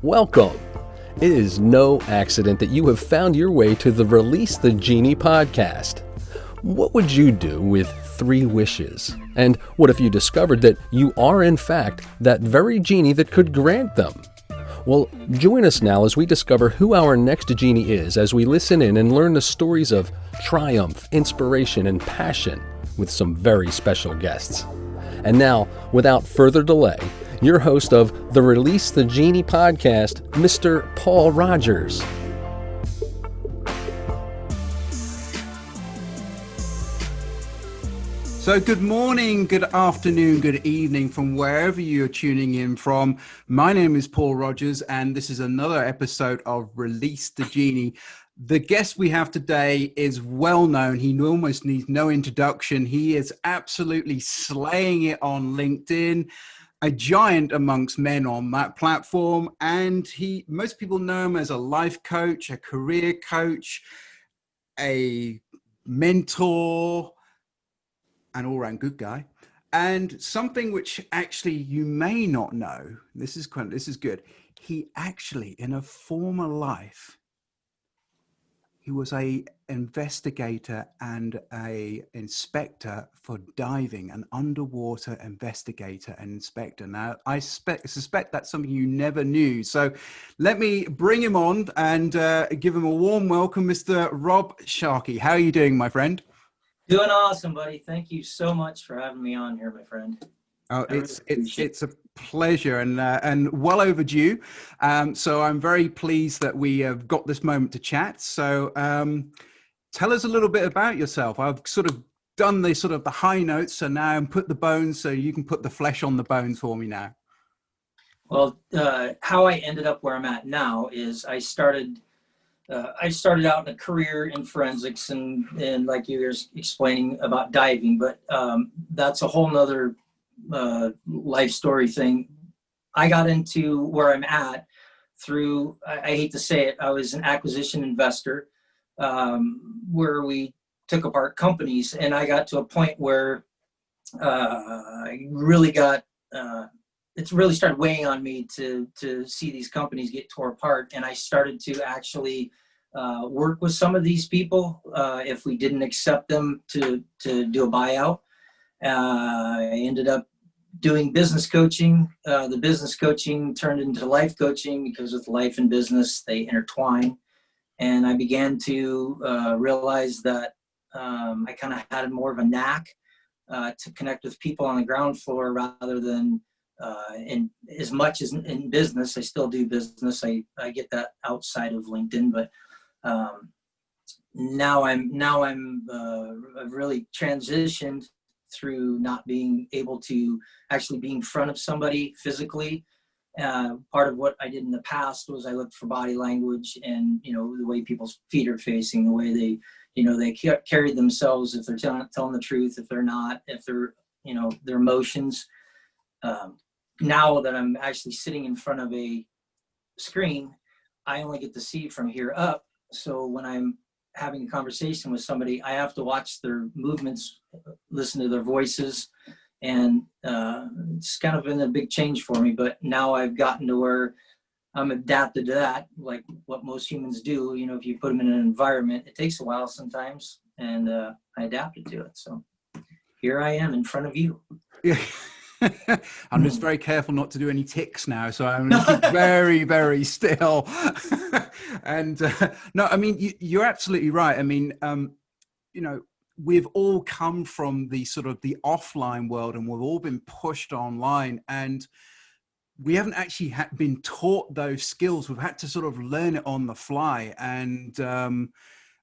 Welcome. It is no accident that you have found your way to the Release the Genie podcast. What would you do with 3 wishes? And what if you discovered that you are in fact that very genie that could grant them? Well, join us now as we discover who our next genie is as we listen in and learn the stories of triumph, inspiration, and passion with some very special guests. And now, without further delay, your host of the Release the Genie podcast, Mr. Paul Rogers. So good morning, good afternoon, good evening from wherever you're tuning in from. My name is Paul Rogers, and this is another episode of Release the Genie. The guest we have today is well known. He almost needs no introduction. He is absolutely slaying it on LinkedIn, a giant amongst men on that platform. And most people know him as a life coach, a career coach, a mentor, an all-round good guy, and something which actually you may not know. This is good. He actually, in a former life, he was a investigator and a inspector for diving, an underwater investigator and inspector. Now, I suspect that's something you never knew. So let me bring him on and give him a warm welcome, Mr. Rob Sharkey. How are you doing, my friend? Doing awesome, buddy. Thank you so much for having me on here, my friend. Oh, it's a pleasure and well overdue. So I'm very pleased that we have got this moment to chat. So tell us a little bit about yourself. I've sort of done the high notes, so now I'm put the bones, so you can put the flesh on the bones for me now. Well, how I ended up where I'm at now is I started out in a career in forensics and like you were explaining about diving, but that's a whole nother life story thing. I got into where I'm at through, I hate to say it, I was an acquisition investor where we took apart companies, and I got to a point where I really got, it's really started weighing on me to see these companies get tore apart. And I started to actually work with some of these people if we didn't accept them to do a buyout. I ended up doing business coaching. The business coaching turned into life coaching because with life and business, they intertwine. And I began to realize that I kind of had more of a knack to connect with people on the ground floor rather than in as much as in business. I still do business. I get that outside of LinkedIn, but now I've really transitioned through not being able to actually be in front of somebody physically. Part of what I did in the past was I looked for body language and, the way people's feet are facing, the way they carry themselves, if they're telling the truth, if they're not, if they're, their emotions. Now that I'm actually sitting in front of a screen, I only get to see from here up. So when I'm having a conversation with somebody, I have to watch their movements, listen to their voices, and it's kind of been a big change for me. But now I've gotten to where I'm adapted to that, like what most humans do. If you put them in an environment, it takes a while sometimes, and I adapted to it. So here I am in front of you. Yeah. I'm just very careful not to do any ticks now, so I'm very, very still. And no, I mean, you're absolutely right. I mean, we've all come from the the offline world, and we've all been pushed online, and we haven't actually been taught those skills. We've had to learn it on the fly, and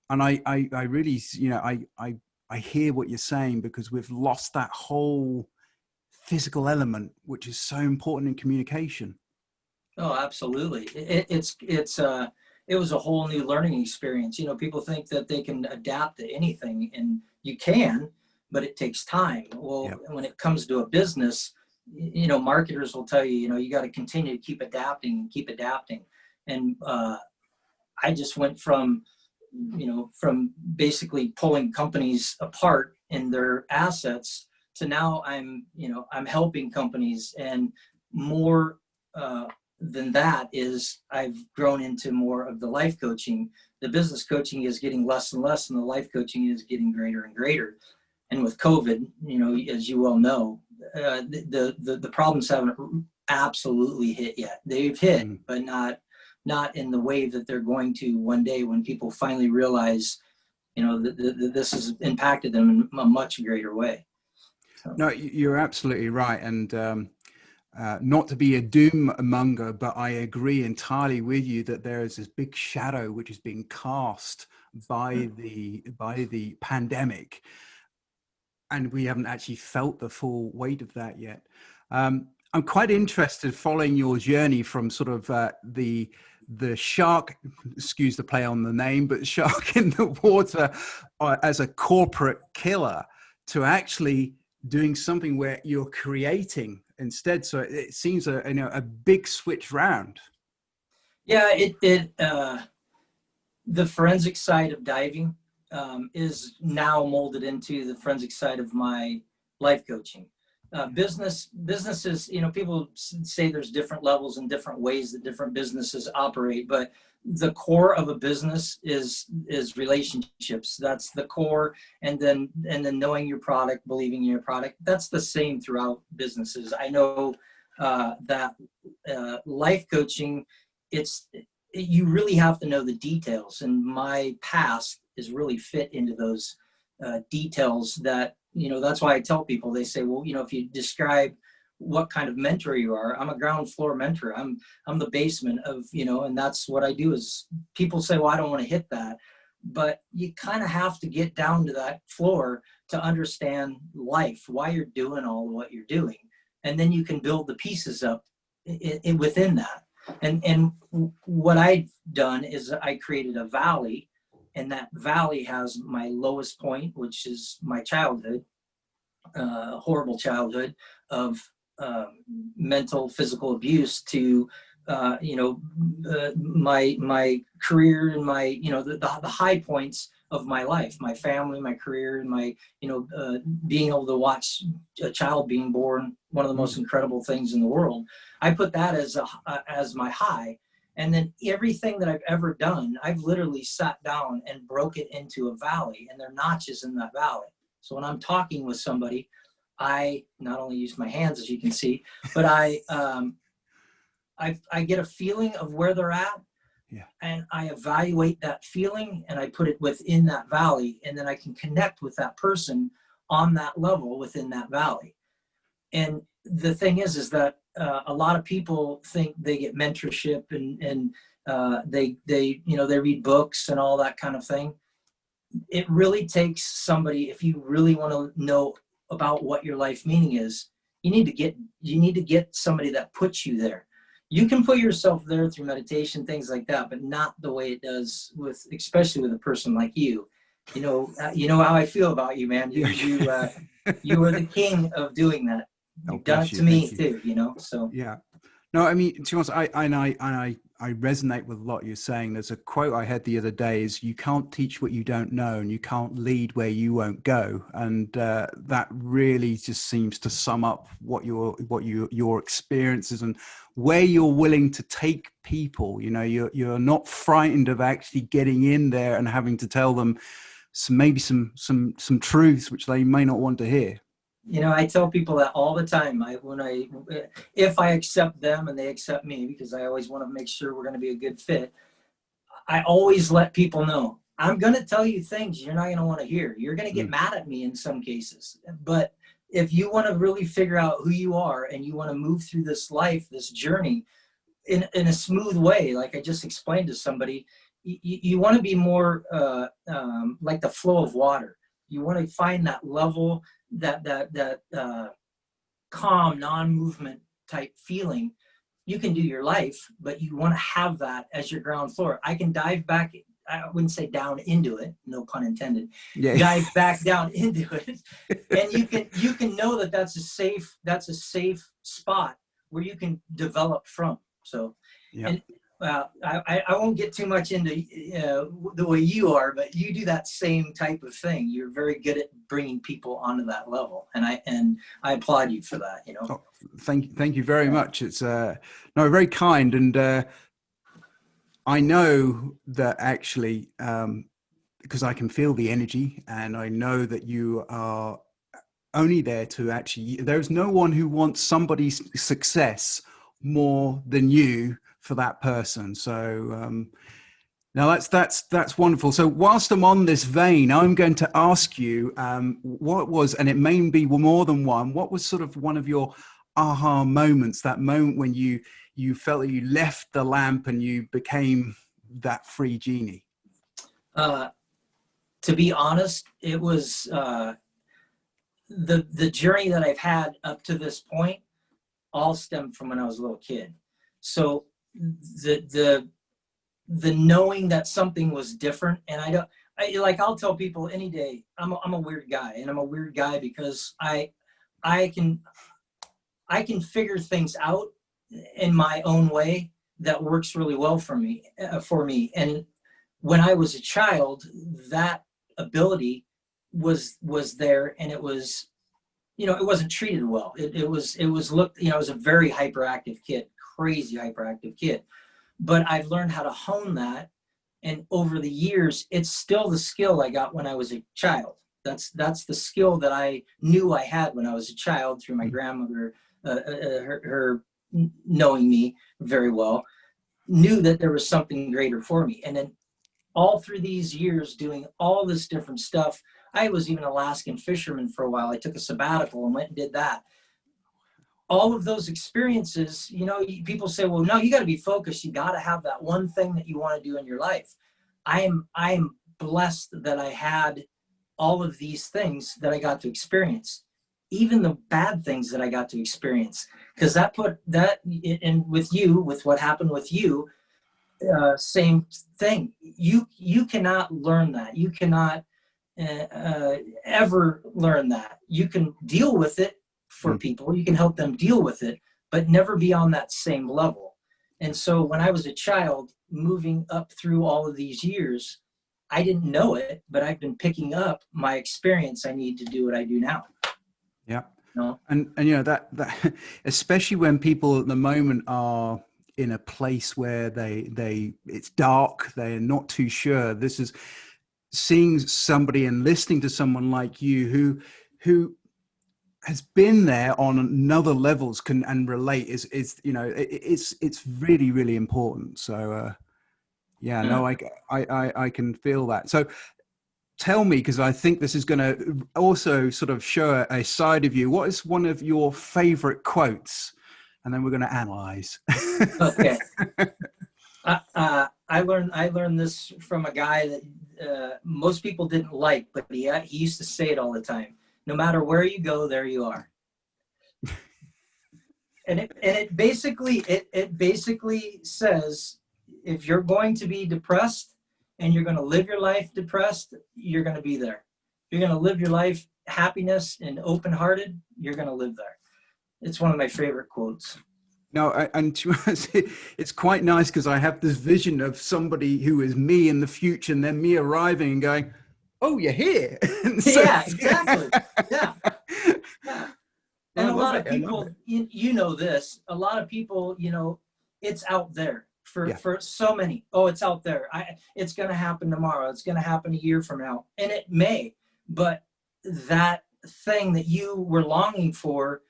I really, I hear what you're saying, because we've lost that whole physical element, which is so important in communication. Oh, absolutely. It was a whole new learning experience. People think that they can adapt to anything, and you can, but it takes time. Well, yep. When it comes to a business, marketers will tell you, you got to continue to keep adapting. And I just went from basically pulling companies apart in their assets to now I'm helping companies, and more than that is I've grown into more of the life coaching. The business coaching is getting less and less, and the life coaching is getting greater and greater. And with COVID, you know, as you well know, the problems haven't absolutely hit yet. They've hit, but not in the wave that they're going to one day when people finally realize, you know, that this has impacted them in a much greater way. So. No, you're absolutely right. And not to be a doom monger, but I agree entirely with you that there is this big shadow which is being cast by the pandemic, and we haven't actually felt the full weight of that yet. I'm quite interested following your journey from sort of the shark, excuse the play on the name, but shark in the water as a corporate killer to actually doing something where you're creating instead. So it seems a big switch round. Yeah, the forensic side of diving is now molded into the forensic side of my life coaching. Businesses, you know, people say there's different levels and different ways that different businesses operate, but the core of a business is relationships. That's the core. And then knowing your product, believing in your product, that's the same throughout businesses. I know that life coaching, you really have to know the details, and my past is really fit into those details that, you know, that's why I tell people, they say, well, you know, if you describe what kind of mentor you are, I'm a ground floor mentor. I'm the basement of, you know, and that's what I do. Is people say, well, I don't want to hit that, but you kind of have to get down to that floor to understand life, why you're doing all of what you're doing. And then you can build the pieces up within that. And what I've done is I created a valley, and that valley has my lowest point, which is my childhood, horrible childhood of mental, physical abuse, to my career and my, you know, the high points of my life, my family, my career, and my, you know, being able to watch a child being born, one of the most incredible things in the world. I put that as my high. And then everything that I've ever done, I've literally sat down and broke it into a valley, and there are notches in that valley. So when I'm talking with somebody, I not only use my hands, as you can see, but I get a feeling of where they're at, and I evaluate that feeling, and I put it within that valley, and then I can connect with that person on that level within that valley. And the thing is that a lot of people think they get mentorship and they you know, they read books and all that kind of thing. It really takes somebody, if you really want to know about what your life meaning is, you need to get somebody that puts you there. You can put yourself there through meditation, things like that, but not the way it does especially with a person like you. You know how I feel about you, man. You are the king of doing that. You've done it to me too, you know. So yeah. No, I mean, to be honest, I resonate with a lot you're saying. There's a quote I had the other day: is you can't teach what you don't know, and you can't lead where you won't go. And that really just seems to sum up what your experiences and where you're willing to take people. You know, you're not frightened of actually getting in there and having to tell them some truths which they may not want to hear. You know, I tell people that all the time. If I accept them and they accept me, because I always want to make sure we're going to be a good fit, I always let people know, I'm going to tell you things you're not going to want to hear. You're going to get mad at me in some cases. But if you want to really figure out who you are and you want to move through this life, this journey in a smooth way, like I just explained to somebody, you want to be more like the flow of water. You want to find that level, that calm, non-movement type feeling. You can do your life, but you want to have that as your ground floor. I can dive back, I wouldn't say down into it, no pun intended. Yeah. Dive back down into it, and you can know that that's a safe spot where you can develop from. So, yeah. I won't get too much into the way you are, but you do that same type of thing. You're very good at bringing people onto that level, and I applaud you for that. Oh, thank you very much. It's no, very kind, and I know that actually, because I can feel the energy, and I know that you are only there to actually. There's no one who wants somebody's success more than you for that person. So now that's wonderful. So whilst I'm on this vein, I'm going to ask you what was, and it may be more than one, what was sort of one of your aha moments, that moment when you felt that you left the lamp and you became that free genie? To be honest, it was the journey that I've had up to this point all stemmed from when I was a little kid. So the knowing that something was different, and I'll tell people any day, I'm a weird guy, and I'm a weird guy because I can figure things out in my own way that works really well for me. And when I was a child, that ability was there, and it was, it wasn't treated well. It was looked, I was a very hyperactive kid, crazy hyperactive kid, but I've learned how to hone that. And over the years, it's still the skill I got when I was a child. That's the skill that I knew I had when I was a child through my grandmother, her knowing me very well, knew that there was something greater for me. And then all through these years doing all this different stuff, I was even an Alaskan fisherman for a while. I took a sabbatical and went and did that. All of those experiences, people say, well, no, you got to be focused. You got to have that one thing that you want to do in your life. I am blessed that I had all of these things that I got to experience, even the bad things that I got to experience, because that put that in with you, with what happened with you, same thing. You cannot learn that. You cannot ever learn that. You can deal with it for people. You can help them deal with it, but never be on that same level. And so when I was a child, moving up through all of these years, I didn't know it, but I've been picking up my experience I need to do what I do now. Yeah. No. And that especially when people at the moment are in a place where it's dark, they're not too sure. This is seeing somebody and listening to someone like you who has been there on another levels and relate is it's really, really important. So no, I can feel that. So tell me, because I think this is going to also sort of show a side of you. What is one of your favorite quotes? And then we're going to analyze. Okay. I learned this from a guy that most people didn't like, but he used to say it all the time. No matter where you go, there you are. And it basically says, if you're going to be depressed and you're going to live your life depressed, you're going to be there. If you're going to live your life happiness and open-hearted, you're going to live there. It's one of my favorite quotes. No, and to us, it's quite nice because I have this vision of somebody who is me in the future, and then me arriving and going, "Oh, you're here!" Yeah, exactly. Yeah. And a lot of people, you know this. A lot of people, it's out there for so many. Oh, it's out there. It's going to happen tomorrow. It's going to happen a year from now, and it may. But that thing that you were longing for,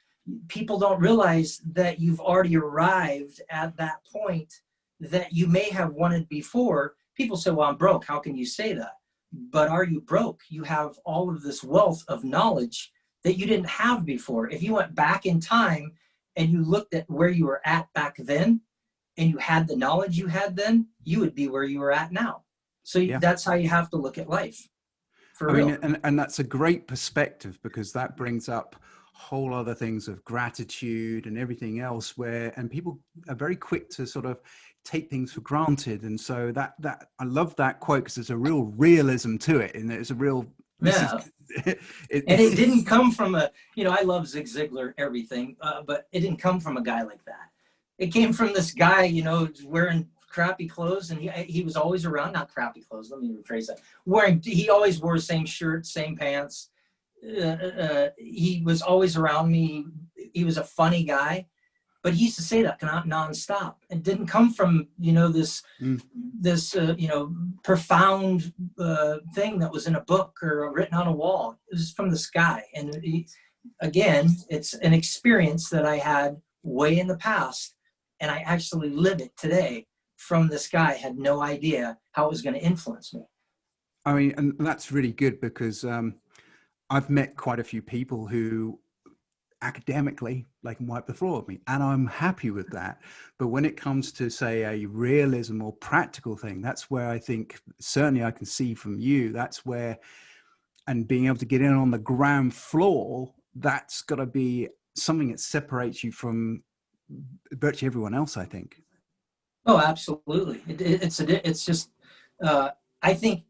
people don't realize that you've already arrived at that point that you may have wanted before. People say, well, I'm broke. How can you say that? But are you broke? You have all of this wealth of knowledge that you didn't have before. If you went back in time and you looked at where you were at back then and you had the knowledge you had then, you would be where you were at now. So that's how you have to look at life. For real. And that's a great perspective, because that brings up whole other things of gratitude and everything else and people are very quick to sort of take things for granted. And so that I love that quote because there's a real realism to it, and there's a real and it didn't come from I love Zig Ziglar, everything, but it didn't come from a guy like that. It came from this guy, wearing crappy clothes, and he was always around. Not crappy clothes. Let me rephrase that. He always wore the same shirt, same pants. He was always around me. He was a funny guy, but he used to say that nonstop. It didn't come from this profound thing that was in a book or written on a wall. It was from this guy, and again, it's an experience that I had way in the past, and I actually live it today from this guy. I had no idea how it was going to influence me. I mean, and that's really good because I've met quite a few people who academically they can wipe the floor with me, and I'm happy with that. But when it comes to, say, a realism or practical thing, that's where I think, certainly I can see from you, that's where, and being able to get in on the ground floor, that's got to be something that separates you from virtually everyone else, I think. Oh, absolutely. It's just, I think,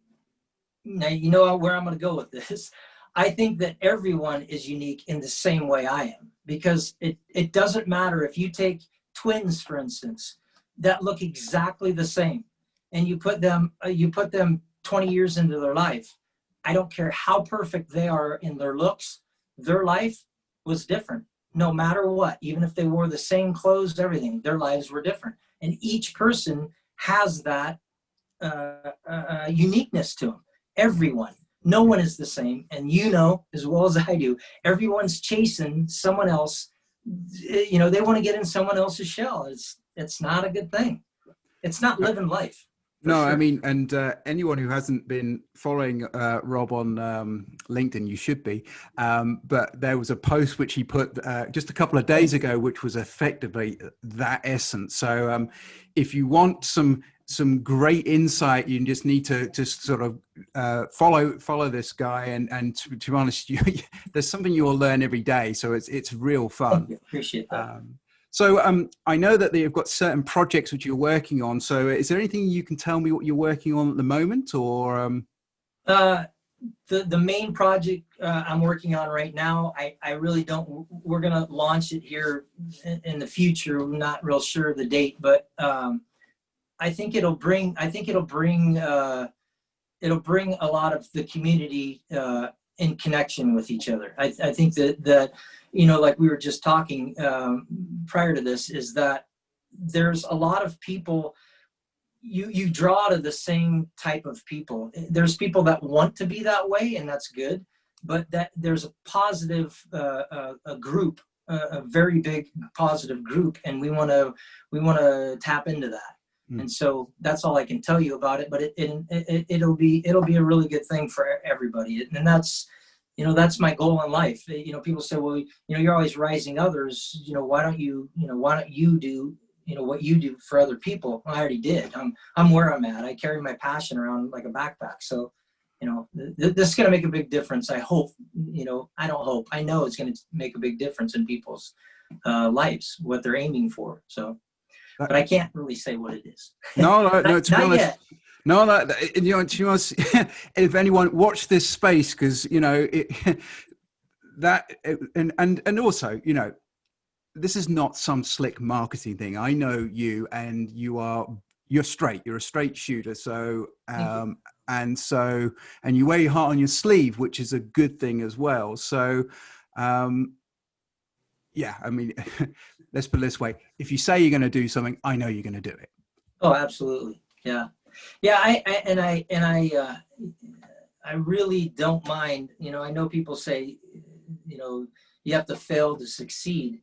now you know where I'm going to go with this. I think that everyone is unique in the same way I am, because it doesn't matter if you take twins, for instance, that look exactly the same, and you put them 20 years into their life. I don't care how perfect they are in their looks, their life was different. No matter what, even if they wore the same clothes, everything, their lives were different. And each person has that uniqueness to them. Everyone. No one is the same. And as well as I do, everyone's chasing someone else. They want to get in someone else's shell. It's not a good thing. It's not living life. No, sure. I mean, and anyone who hasn't been following Rob on LinkedIn, you should be. But there was a post which he put just a couple of days ago, which was effectively that essence. So if you want some great insight, you just need to just sort of follow this guy. And to be honest, there's something you will learn every day. So it's real fun. Thank you. Appreciate that. So I know that you've got certain projects which you're working on. So is there anything you can tell me what you're working on at the moment, or? The main project I'm working on right now, I really don't. We're gonna launch it here in the future. I'm not real sure of the date, but I think it'll bring a lot of the community in connection with each other. I think that like we were just talking prior to this, is that there's a lot of people, you draw to the same type of people. There's people that want to be that way, and that's good, but that there's a positive a group, a very big positive group, and we want to tap into that. And so that's all I can tell you about it, but it'll be a really good thing for everybody. And that's my goal in life. People say, well, you're always rising others. Why don't you do, what you do for other people? Well, I already did. I'm where I'm at. I carry my passion around like a backpack. So, this is going to make a big difference. I hope, I don't hope, I know it's going to make a big difference in people's lives, what they're aiming for. So, but I can't really say what it is. No, to be honest, yet. No, to be honest, if anyone watch this space, because and also, this is not some slick marketing thing. I know you, and you're straight. You're a straight shooter. So and you wear your heart on your sleeve, which is a good thing as well. So yeah, I mean, let's put it this way: if you say you're going to do something, I know you're going to do it. Oh, absolutely. Yeah. I really don't mind. I know people say, you have to fail to succeed.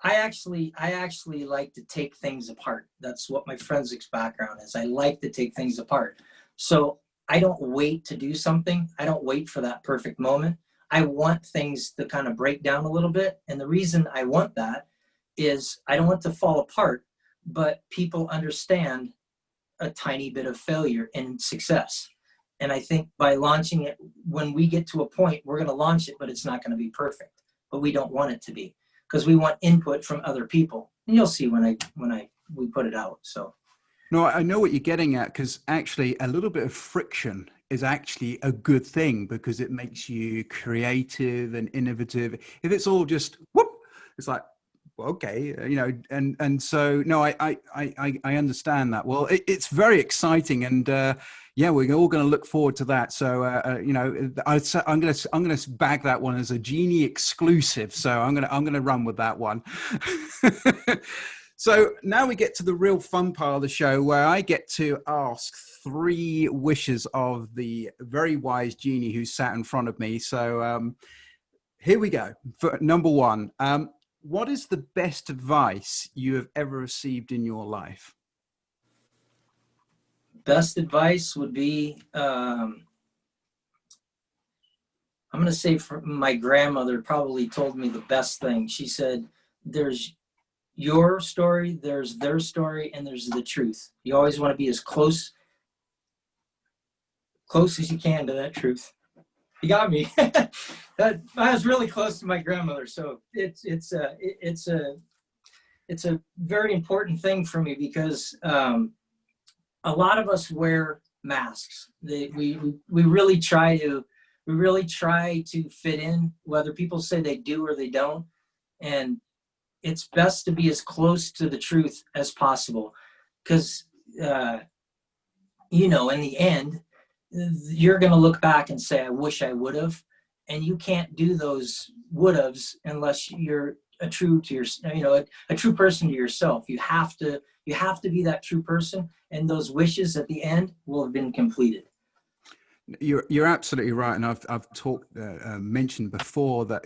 I actually like to take things apart. That's what my forensics background is. I like to take things apart. So I don't wait to do something. I don't wait for that perfect moment. I want things to kind of break down a little bit. And the reason I want that is I don't want to fall apart, but people understand a tiny bit of failure and success. And I think by launching it, when we get to a point, we're going to launch it, but it's not going to be perfect. But we don't want it to be, because we want input from other people. And you'll see when we put it out. So. No, I know what you're getting at, because actually a little bit of friction is actually a good thing, because it makes you creative and innovative. If it's all just whoop, it's like, okay, and so no, I understand that. Well, it's very exciting, and yeah, we're all going to look forward to that. So I'm going to bag that one as a Genie exclusive. So I'm going to run with that one. So now we get to the real fun part of the show, where I get to ask 3 wishes of the very wise Genie who sat in front of me. So here we go. For number 1, what is the best advice you have ever received in your life? Best advice would be, I'm going to say my grandmother probably told me the best thing. She said, there's your story, there's their story, and there's the truth. You always want to be as close as you can to that truth. You got me. I was really close to my grandmother, so it's a very important thing for me, because a lot of us wear masks. We really try to fit in, whether people say they do or they don't, and it's best to be as close to the truth as possible, because in the end, you're going to look back and say, I wish I would have. And you can't do those would haves unless you're a true person to yourself. You have to be that true person, and those wishes at the end will have been completed. You're absolutely right, and I've mentioned before that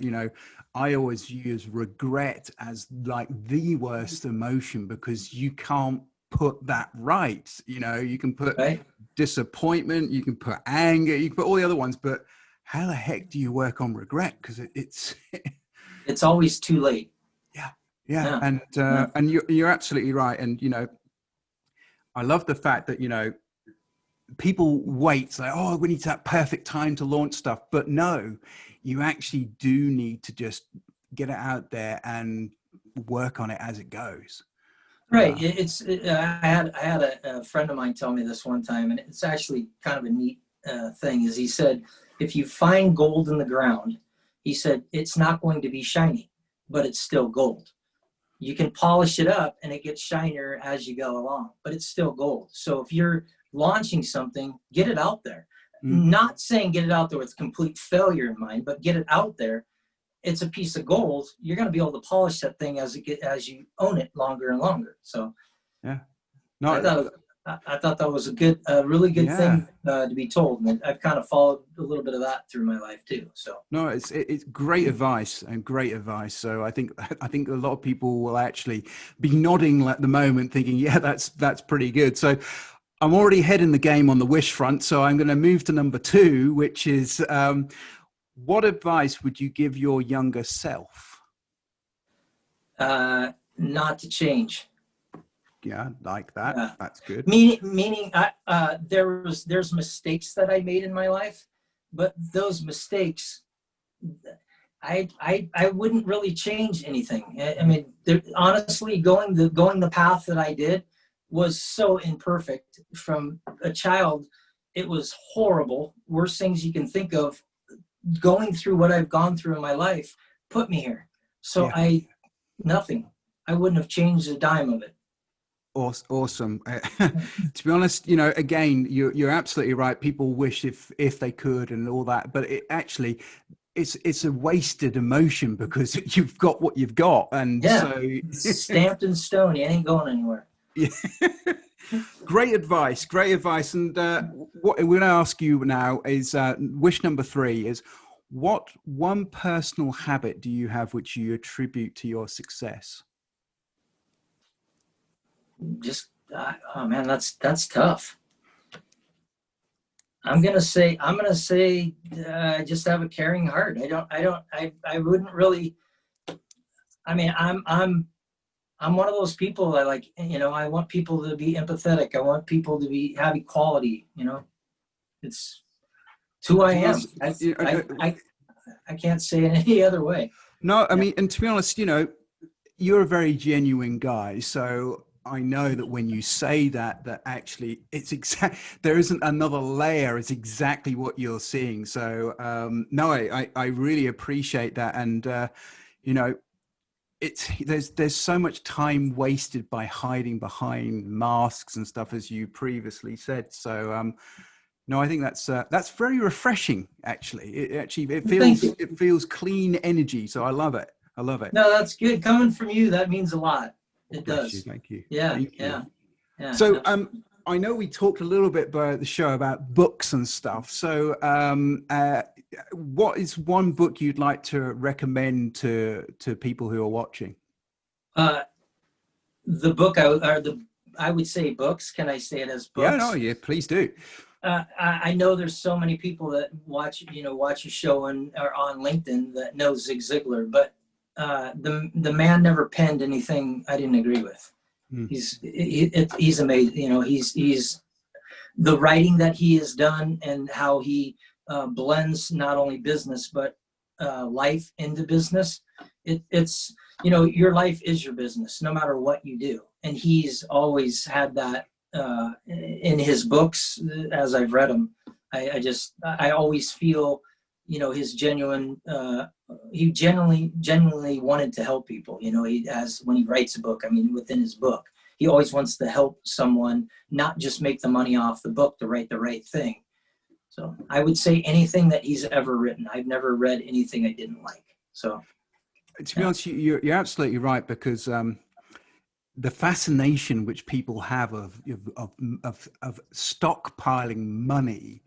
I always use regret as like the worst emotion, because you can't put that right. You can put disappointment, you can put anger, you can put all the other ones, but how the heck do you work on regret? Because it's always too late. Yeah. And you're absolutely right. And I love the fact that people wait, say, oh, we need that perfect time to launch stuff, but no, you actually do need to just get it out there and work on it as it goes. Right. I had a friend of mine tell me this one time, and it's actually kind of a neat thing. Is he said, if you find gold in the ground, he said, it's not going to be shiny, but it's still gold. You can polish it up and it gets shinier as you go along, but it's still gold. So if you're launching something, get it out there. Not saying get it out there with complete failure in mind, but get it out there. It's a piece of gold. You're going to be able to polish that thing as you own it longer and longer. So yeah, I thought that was a really good thing to be told, and I've kind of followed a little bit of that through my life too. So no, it's great advice, and great advice. So I think a lot of people will actually be nodding at the moment, thinking, yeah, that's pretty good. So I'm already ahead in the game on the wish front, so I'm going to move to number 2, which is what advice would you give your younger self? Not to change. Yeah, like that. Yeah. That's good. Meaning, there's mistakes that I made in my life, but those mistakes, I wouldn't really change anything. I mean, honestly, going the path that I did was so imperfect. From a child, it was horrible. Worst things you can think of. Going through what I've gone through in my life put me here. So yeah. Nothing. I wouldn't have changed a dime of it. Awesome. To be honest, again, you're absolutely right. People wish if they could and all that, but it's a wasted emotion, because you've got what you've got, and so it's stamped in stone. You ain't going anywhere. Yeah. Great advice. And what we're going to ask you now is wish number 3 is, what one personal habit do you have which you attribute to your success? Just oh man, that's tough. I'm gonna say just have a caring heart. I wouldn't really. I mean, I'm one of those people that, like, I want people to be empathetic. I want people to have equality. It's who I am. I can't say it any other way. No, I mean, and to be honest, you're a very genuine guy. So I know that when you say that actually there isn't another layer. It's exactly what you're seeing. So no, I really appreciate that. And, there's so much time wasted by hiding behind masks and stuff, as you previously said. So no, I think that's very refreshing. Actually, it feels clean energy. So I love it. I love it. No, that's good. Coming from you, that means a lot. It Bless does. you. Thank you. Yeah, Thank you. yeah. So I know we talked a little bit about the show about books and stuff. So what is one book you'd like to recommend to people who are watching? The book, I would say books. Can I say it as books? Yeah, please do. I know there's so many people that watch your show and are on LinkedIn that know Zig Ziglar, but the man never penned anything I didn't agree with. He's amazing. You know, he's the writing that he has done and how he blends not only business but life into business. It's your life is your business, no matter what you do. And he's always had that in his books as I've read them. I always feel, his genuine. He genuinely wanted to help people. When he writes a book, within his book, he always wants to help someone, not just make the money off the book to write the right thing. So I would say anything that he's ever written. I've never read anything I didn't like. So to be honest, you're absolutely right, because the fascination which people have of stockpiling money.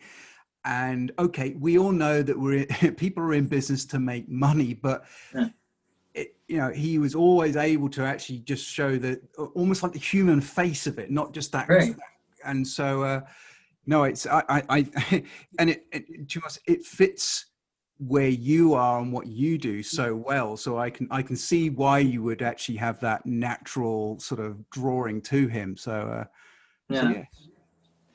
And okay, we all know that people are in business to make money, but he was always able to actually just show that almost like the human face of it, not just that. Right. And so, no, it's it fits where you are and what you do so well. So I can see why you would actually have that natural sort of drawing to him. So, so yes.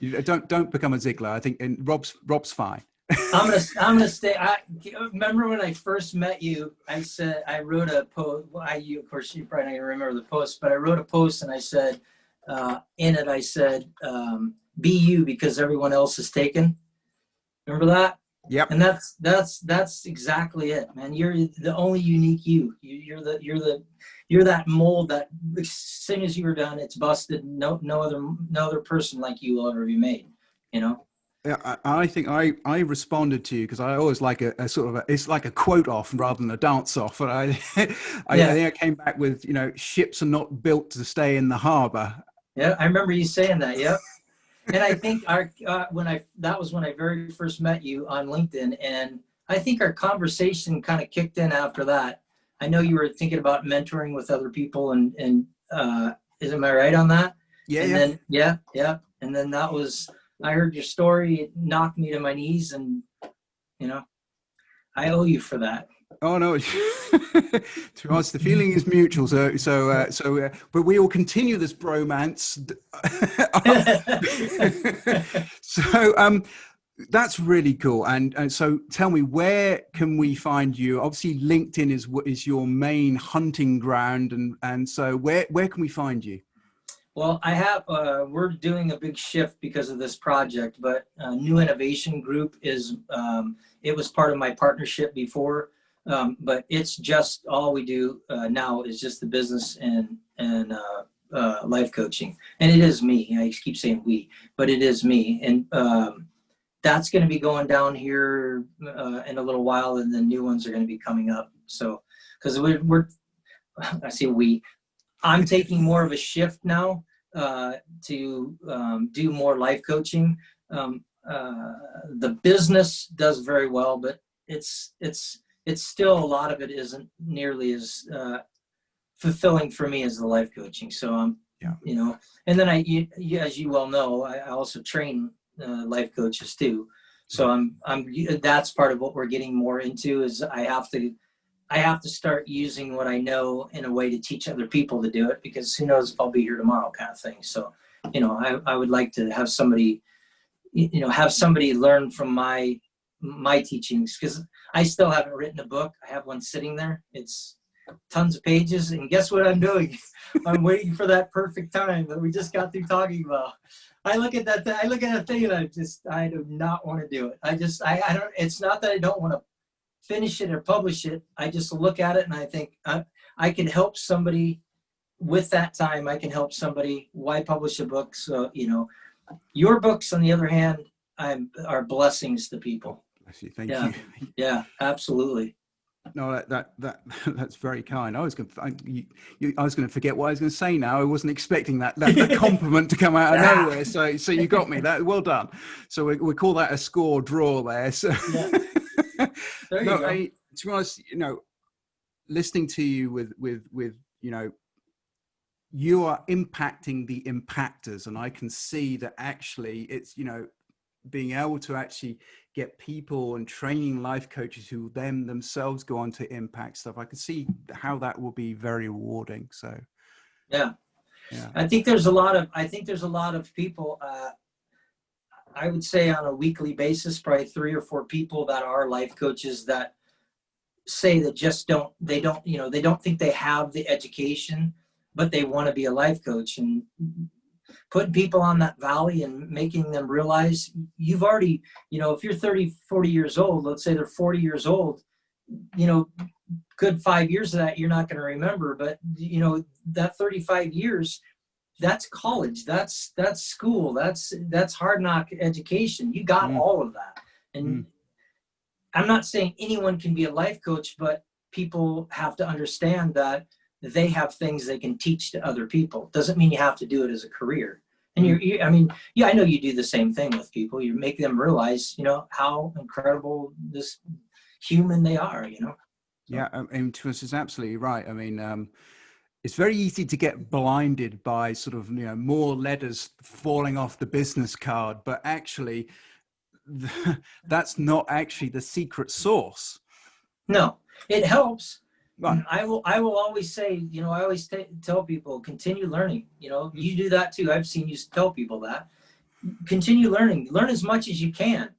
You don't become a Ziegler. I think, and Rob's fine. I'm gonna stay. I remember when I first met you. I said I wrote a post. Well, of course, you probably not gonna remember the post, but I wrote a post and I said, in it, I said, "Be you because everyone else is taken." Remember that? Yep. And that's exactly it, man. You're the only unique you. You're that mold that as soon as you were done, it's busted. No other person like you will ever be made. Yeah, I think I responded to you because I always like a sort of it's like a quote off rather than a dance off. And I think I came back with, ships are not built to stay in the harbor. Yeah, I remember you saying that. Yep. And I think that was when I very first met you on LinkedIn, and I think our conversation kind of kicked in after that. I know you were thinking about mentoring with other people, and am I right on that? Yeah. And then and then that was, I heard your story, it knocked me to my knees, and I owe you for that. Oh no! To us, the feeling is mutual. But we will continue this bromance. So, that's really cool. And so, tell me, where can we find you? Obviously, LinkedIn is your main hunting ground, and so where can we find you? Well, I have. We're doing a big shift because of this project, but New Innovation Group is. It was part of my partnership before. But it's just all we do now is just the business and life coaching, and it is me. I keep saying we, but it is me, and that's going to be going down here in a little while, and then new ones are going to be coming up. So, because I say I'm taking more of a shift now to do more life coaching. The business does very well, but it's still, a lot of it isn't nearly as fulfilling for me as the life coaching. So and then as you well know, I also train life coaches too. So that's part of what we're getting more into is I have to start using what I know in a way to teach other people to do it, because who knows if I'll be here tomorrow, kind of thing. So, I would like to have somebody, learn from my teachings, because I still haven't written a book. I have one sitting there. It's tons of pages, and guess what I'm doing? I'm waiting for that perfect time that we just got through talking about. I look at that thing and I do not want to do it. I don't, it's not that I don't want to finish it or publish it. I just look at it and I think I can help somebody with that time. I can help somebody. Why publish a book? So, your books, on the other hand, are blessings to people. Bless you. Thank Yeah. you. Yeah, absolutely. No, that's very kind. I was going to forget what I was going to say. Now I wasn't expecting that compliment to come out of nowhere. So you got me. That well done. So we call that a score draw there. So Yeah. There you go. to be honest, listening to you with you are impacting the impactors, and I can see that actually it's being able to actually get people and training life coaches who then themselves go on to impact stuff. I can see how that will be very rewarding. So, yeah. Yeah. I think there's a lot of people, I would say on a weekly basis, probably 3 or 4 people that are life coaches that say that they don't think they have the education, but they want to be a life coach. And putting people on that valley and making them realize you've already, if you're 30, 40 years old, let's say they're 40 years old, good 5 years of that you're not going to remember, but that 35 years, that's college, that's school, that's hard knock education. You got all of that. And I'm not saying anyone can be a life coach, but people have to understand that they have things they can teach to other people. Doesn't mean you have to do it as a career. And I know you do the same thing with people. You make them realize, how incredible this human they are, So. Yeah, and Twist is absolutely right. I mean, it's very easy to get blinded by sort of, more letters falling off the business card, but actually that's not actually the secret sauce. No, it helps. Right. I will always say, I always tell people, continue learning. You do that too. I've seen you tell people that. Continue learning. Learn as much as you can.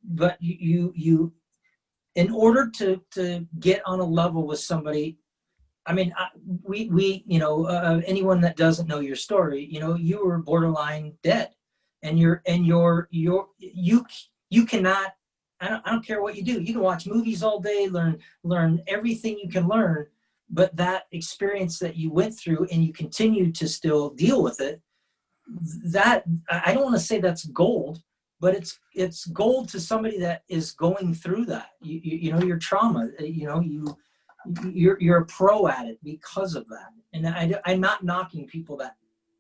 But you in order to get on a level with somebody, I mean, anyone that doesn't know your story, you were borderline dead, and you cannot. I don't care what you do. You can watch movies all day, learn everything you can learn, but that experience that you went through and you continue to still deal with it, that I don't want to say that's gold, but it's gold to somebody that is going through that. Your trauma, you're a pro at it because of that. And I'm not knocking people that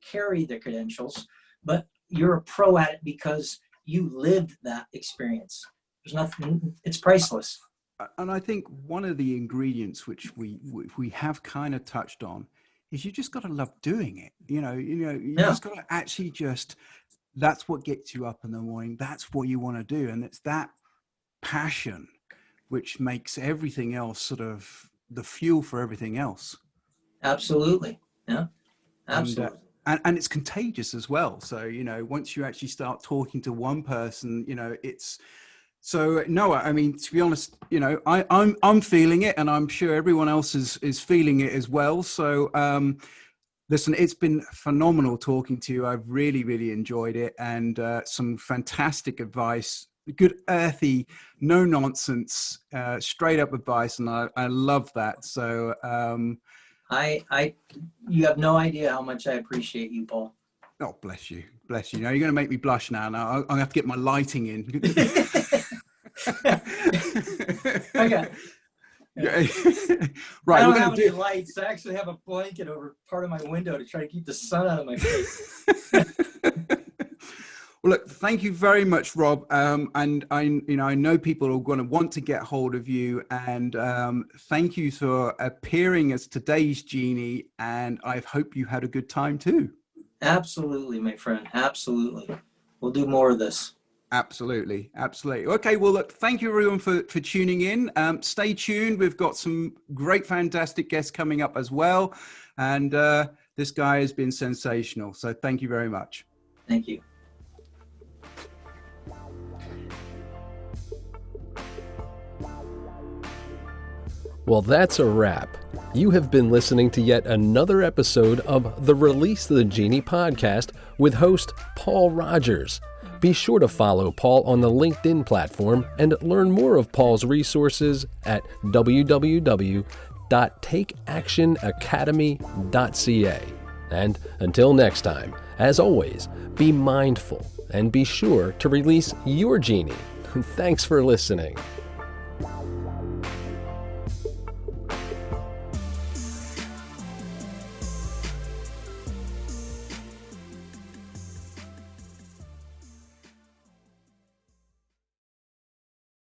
carry the credentials, but you're a pro at it because you lived that experience. There's nothing, it's priceless. And I think one of the ingredients which we have kind of touched on is you just got to love doing it. You just got to actually that's what gets you up in the morning. That's what you want to do. And it's that passion which makes everything else sort of the fuel for everything else. Absolutely. Yeah, absolutely. And it's contagious as well. So, once you actually start talking to one person, it's, so Noah, I mean, to be honest, I'm feeling it, and I'm sure everyone else is feeling it as well. So, listen, it's been phenomenal talking to you. I've really, really enjoyed it, and some fantastic advice, good earthy, no nonsense, straight up advice, and I love that. So, you have no idea how much I appreciate you, Paul. Oh, bless you. Bless you. Now you're going to make me blush now. Now I'm going to have to get my lighting in. Okay. Yeah. Right. I don't have any lights. I actually have a blanket over part of my window to try to keep the sun out of my face. Well, look, thank you very much, Rob. And I know people are going to want to get hold of you, and thank you for appearing as today's Genie. And I hope you had a good time too. Absolutely, my friend. Absolutely. We'll do more of this. Absolutely. Absolutely. Okay. Well, look, thank you everyone for tuning in. Stay tuned. We've got some great, fantastic guests coming up as well. And this guy has been sensational. So thank you very much. Thank you. Well, that's a wrap. You have been listening to yet another episode of the Release the Genie podcast with host Paul Rogers. Be sure to follow Paul on the LinkedIn platform and learn more of Paul's resources at www.genie-podcast.com. www.takeactionacademy.ca. And until next time, as always, be mindful and be sure to release your genie. Thanks for listening.